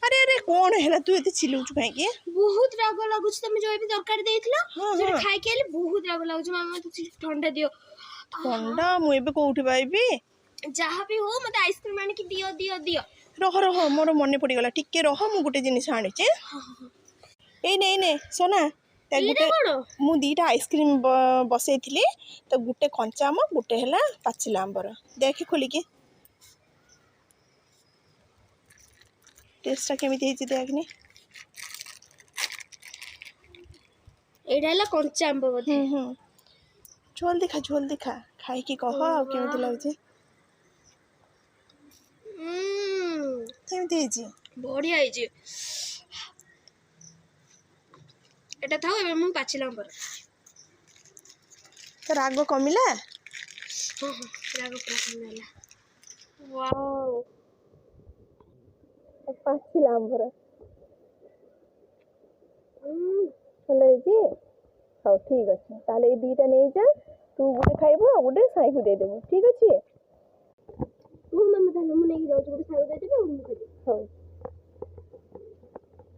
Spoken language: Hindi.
अरे अरे कौन है तू एते चिल्लौछु काहे बहुत राग लागुछ तमे जो भी तरकारी देइथिलो जे खाइ के आले बहुत राग लागुछ मामा तू ठंडा दियो ठंडा मु एबे कोउठी पाइबी जहाँ भी हो मते आइसक्रीम आने की दियो दियो दियो रह रह मोर मने पड़ी गला टिके रह मु गुटे जिनिस आनी छे ए ने सोना ते गुटे मु दीटा आइसक्रीम बसैथिली तो गुटे कंचा आम गुटे हला पाचिला आंबर देखि खोली के टेस्टा केमिति हेछि देखनी एडा हला कंचा आंब बोधे झोल देखा खाई की कह आ केमिति लागछि केमिति हेछि बढ़िया हेछि एटा थाओ एबे मु पाचिला आंबर तो राग कमिला राग पूरा कमिला वाओ पाचिला आंबर भल हेछि हाँ ठीक अच्छे ताले ये दीटा नहीं जा तू गोटे खाइबू आ गोटे साई को दे देबो ठीक अच्छे मु मम्मी ताले मु नहीं जाऊ गोटे साई दे देबे और मु खाइबे हाँ